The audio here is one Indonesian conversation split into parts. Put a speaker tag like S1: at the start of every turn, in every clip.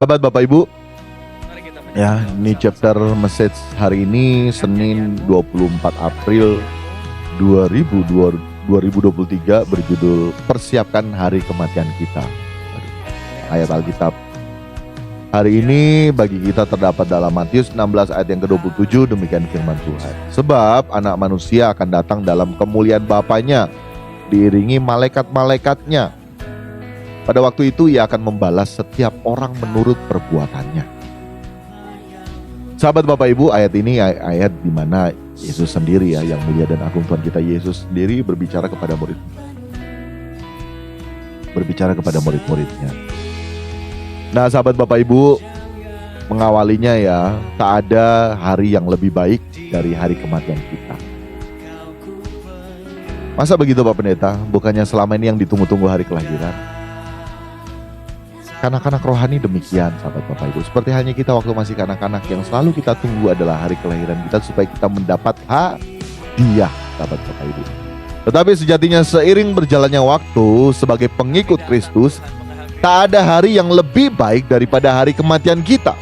S1: Sahabat Bapak Ibu,
S2: Mari kita
S1: ya ini chapter message hari ini Senin 24 April 2023 berjudul Persiapkan Hari Kematian Kita. Ayat Alkitab hari ini bagi kita terdapat dalam Matius 16 ayat yang ke-27, demikian firman Tuhan. Sebab anak manusia akan datang dalam kemuliaan Bapanya, diiringi malaikat-malaikatnya. Pada waktu itu ia akan membalas setiap orang menurut perbuatannya. Sahabat Bapak Ibu, ayat ini ayat di mana Yesus sendiri ya, yang mulia dan agung Tuhan kita Yesus sendiri berbicara kepada murid-muridnya. Nah sahabat Bapak Ibu, mengawalinya ya, tak ada hari yang lebih baik dari hari kematian kita. Masa begitu Pak Pendeta? Bukannya selama ini yang ditunggu-tunggu hari kelahiran? Kanak-kanak rohani demikian sahabat Bapak Ibu. Seperti halnya kita waktu masih kanak-kanak, yang selalu kita tunggu adalah hari kelahiran kita supaya kita mendapat hadiah sahabat Bapak Ibu. Tetapi sejatinya seiring berjalannya waktu sebagai pengikut Kristus, tak ada hari yang lebih baik daripada hari kematian kita.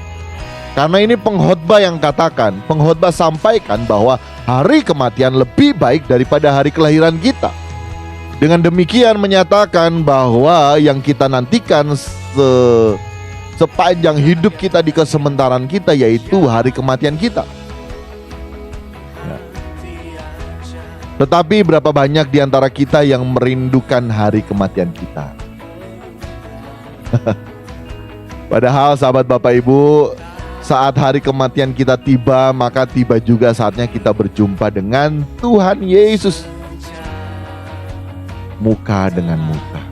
S1: Karena ini pengkhotbah yang katakan, pengkhotbah sampaikan bahwa hari kematian lebih baik daripada hari kelahiran kita. Dengan demikian menyatakan bahwa yang kita nantikan sepanjang hidup kita di kesementaraan kita yaitu hari kematian kita. Ya. Tetapi berapa banyak di antara kita yang merindukan hari kematian kita? Padahal sahabat Bapak Ibu, saat hari kematian kita tiba, maka tiba juga saatnya kita berjumpa dengan Tuhan Yesus muka dengan muka.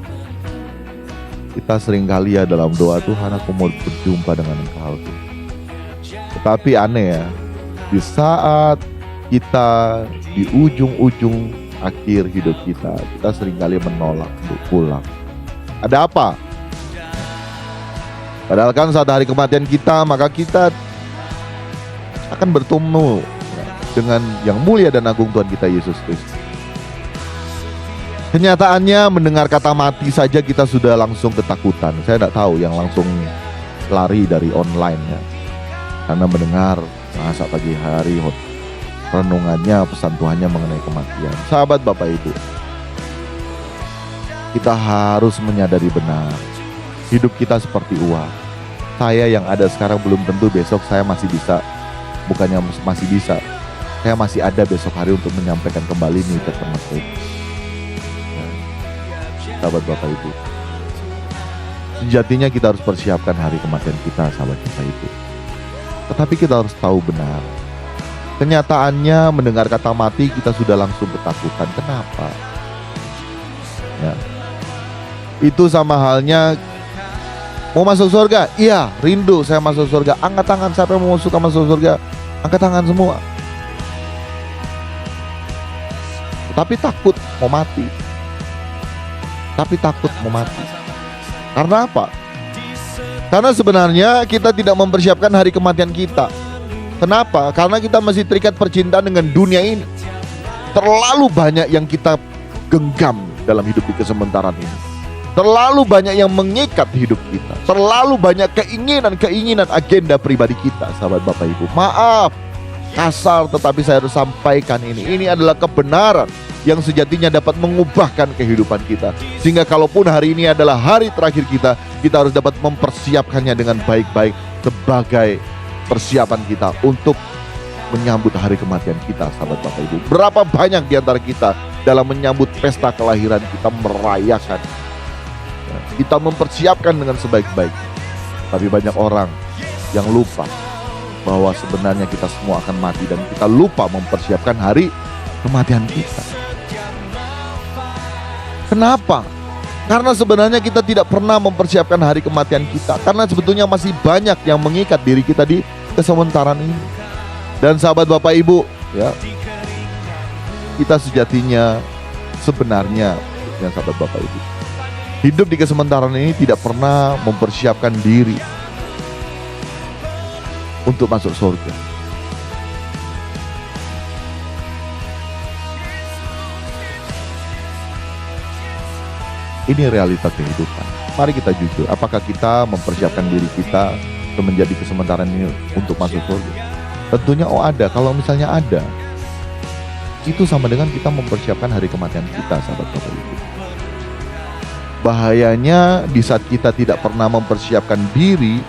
S1: Kita seringkali ya dalam doa, Tuhan aku mau berjumpa dengan Engkau. Tetapi aneh ya, di saat kita di ujung-ujung akhir hidup kita seringkali menolak untuk pulang. Ada apa? Padahal kan saat hari kematian kita, maka kita akan bertemu dengan yang mulia dan agung Tuhan kita Yesus Kristus. Kenyataannya mendengar kata mati saja kita sudah langsung ketakutan. Saya tidak tahu yang langsung lari dari online ya, karena mendengar masa pagi hari renungannya, pesan Tuhannya mengenai kematian. Sahabat Bapak Ibu, kita harus menyadari benar, hidup kita seperti uang. Saya yang ada sekarang belum tentu besok saya masih bisa, bukannya masih bisa, saya masih ada besok hari untuk menyampaikan kembali nih termasuk. Sahabat Bapak Ibu, sejatinya kita harus persiapkan hari kematian kita sahabat Bapak Ibu. Tetapi kita harus tahu benar, kenyataannya mendengar kata mati kita sudah langsung ketakutan. Kenapa? Ya. Itu sama halnya mau masuk surga. Iya, rindu saya masuk surga. Angkat tangan, siapa yang mau masuk surga? Angkat tangan semua. Tapi takut mau mati. Karena apa? Karena sebenarnya kita tidak mempersiapkan hari kematian kita. Kenapa? Karena kita masih terikat percintaan dengan dunia ini. Terlalu banyak yang kita genggam dalam hidup di kesementaraan ini. Terlalu banyak yang mengikat hidup kita. Terlalu banyak keinginan agenda pribadi kita, sahabat Bapak Ibu. Maaf, kasar, tetapi saya harus sampaikan ini. Ini adalah kebenaran yang sejatinya dapat mengubahkan kehidupan kita. Sehingga kalaupun hari ini adalah hari terakhir kita harus dapat mempersiapkannya dengan baik-baik sebagai persiapan kita untuk menyambut hari kematian kita, sahabat Bapak Ibu. Berapa banyak di antara kita dalam menyambut pesta kelahiran kita merayakan, kita mempersiapkan dengan sebaik-baik. Tapi banyak orang yang lupa bahwa sebenarnya kita semua akan mati, dan kita lupa mempersiapkan hari kematian kita. Kenapa? Karena sebenarnya kita tidak pernah mempersiapkan hari kematian kita. Karena sebetulnya masih banyak yang mengikat diri kita di kesementaraan ini. Dan sahabat Bapak Ibu, ya, kita sejatinya sebenarnya, ya sahabat Bapak Ibu, hidup di kesementaraan ini tidak pernah mempersiapkan diri untuk masuk surga. Ini realita kehidupan. Mari kita jujur, apakah kita mempersiapkan diri kita untuk menjadi kesementaraan ini untuk masuk surga? Tentunya ada. Kalau misalnya ada, itu sama dengan kita mempersiapkan hari kematian kita, sahabat Bapak Ibu. Bahayanya di saat kita tidak pernah mempersiapkan diri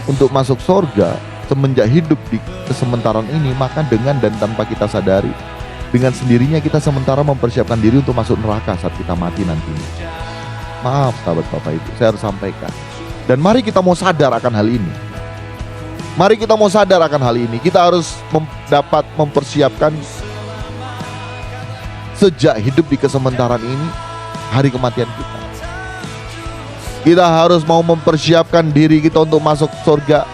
S1: untuk masuk surga, semenjak hidup di kesementaraan ini, maka dengan dan tanpa kita sadari, dengan sendirinya kita sementara mempersiapkan diri untuk masuk neraka saat kita mati nantinya. Maaf sahabat Bapak Ibu, saya harus sampaikan. Dan mari kita mau sadar akan hal ini. Mari kita mau sadar akan hal ini. Kita harus dapat mempersiapkan sejak hidup di kesementaraan ini, hari kematian kita. Kita harus mau mempersiapkan diri kita untuk masuk surga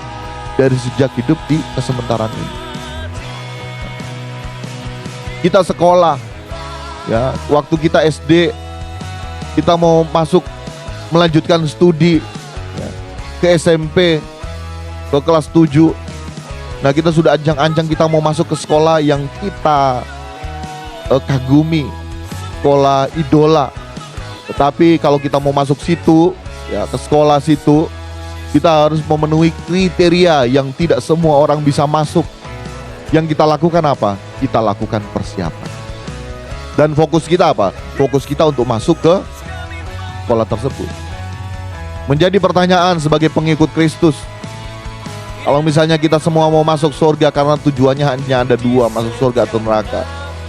S1: dari sejak hidup di kesementaraan ini. Kita sekolah, ya, waktu kita SD, kita mau masuk melanjutkan studi, ya, ke SMP, ke kelas 7. Nah, kita sudah anjang-anjang kita mau masuk ke sekolah yang kita kagumi, sekolah idola. Tetapi kalau kita mau masuk situ, ya, ke sekolah situ, kita harus memenuhi kriteria yang tidak semua orang bisa masuk. Yang kita lakukan apa? Kita lakukan persiapan. Dan fokus kita apa? Fokus kita untuk masuk ke sekolah tersebut. Menjadi pertanyaan sebagai pengikut Kristus, kalau misalnya kita semua mau masuk surga karena tujuannya hanya ada dua, masuk surga atau neraka,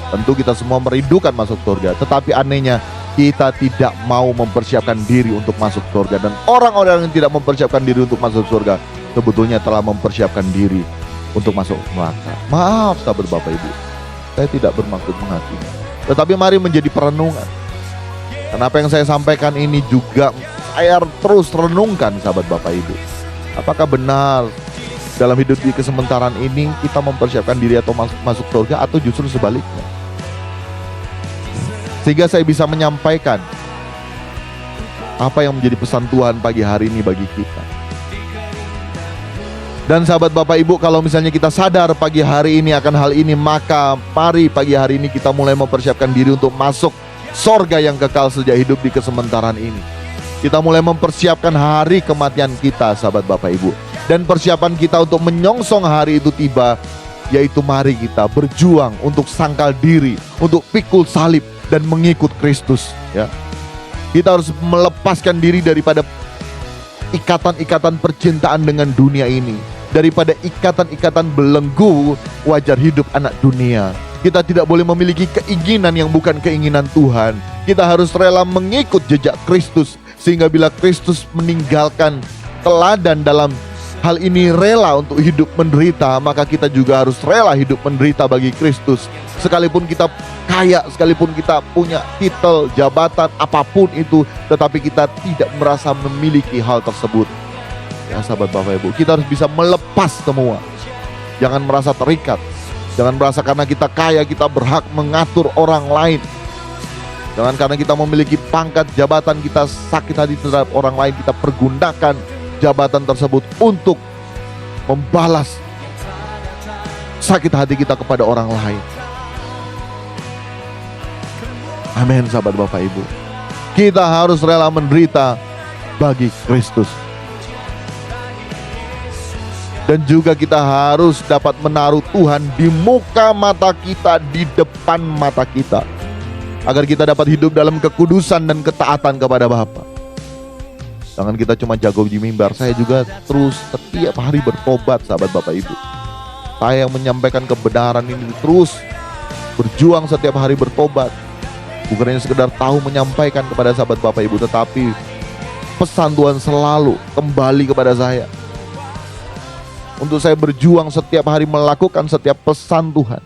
S1: tentu kita semua merindukan masuk surga. Tetapi anehnya, kita tidak mau mempersiapkan diri untuk masuk surga. Dan orang-orang yang tidak mempersiapkan diri untuk masuk surga, sebetulnya telah mempersiapkan diri untuk masuk neraka. Maaf sahabat Bapak Ibu, saya tidak bermaksud menghakimi, tetapi mari menjadi perenungan. Kenapa yang saya sampaikan ini juga saya terus renungkan sahabat Bapak Ibu. Apakah benar dalam hidup di kesementaraan ini kita mempersiapkan diri atau masuk surga, atau justru sebaliknya? Sehingga saya bisa menyampaikan apa yang menjadi pesan Tuhan pagi hari ini bagi kita. Dan sahabat Bapak Ibu, kalau misalnya kita sadar pagi hari ini akan hal ini, maka mari pagi hari ini kita mulai mempersiapkan diri untuk masuk surga yang kekal sejak hidup di kesementaraan ini. Kita mulai mempersiapkan hari kematian kita sahabat Bapak Ibu. Dan persiapan kita untuk menyongsong hari itu tiba, yaitu mari kita berjuang untuk sangkal diri, untuk pikul salib dan mengikut Kristus, ya. Kita harus melepaskan diri daripada ikatan-ikatan percintaan dengan dunia ini, daripada ikatan-ikatan belenggu wajar hidup anak dunia. Kita tidak boleh memiliki keinginan yang bukan keinginan Tuhan. Kita harus rela mengikut jejak Kristus, sehingga bila Kristus meninggalkan teladan dalam hal ini, rela untuk hidup menderita, maka kita juga harus rela hidup menderita bagi Kristus. Sekalipun kita kaya, sekalipun kita punya titel, jabatan, apapun itu, tetapi kita tidak merasa memiliki hal tersebut. Ya sahabat Bapak Ibu, kita harus bisa melepas semua. Jangan merasa terikat. Jangan merasa karena kita kaya kita berhak mengatur orang lain. Jangan karena kita memiliki pangkat, jabatan, kita sakit hati terhadap orang lain, kita pergunakan jabatan tersebut untuk membalas sakit hati kita kepada orang lain. Amin sahabat Bapak Ibu. Kita harus rela menderita bagi Kristus. Dan juga kita harus dapat menaruh Tuhan di muka mata kita, di depan mata kita, agar kita dapat hidup dalam kekudusan dan ketaatan kepada Bapa. Jangan kita cuma jago di mimbar. Saya juga terus setiap hari bertobat sahabat Bapak Ibu. Saya yang menyampaikan kebenaran ini terus berjuang setiap hari bertobat. Bukan hanya sekedar tahu menyampaikan kepada sahabat Bapak Ibu, tetapi pesan Tuhan selalu kembali kepada saya. Untuk saya berjuang setiap hari melakukan setiap pesan Tuhan.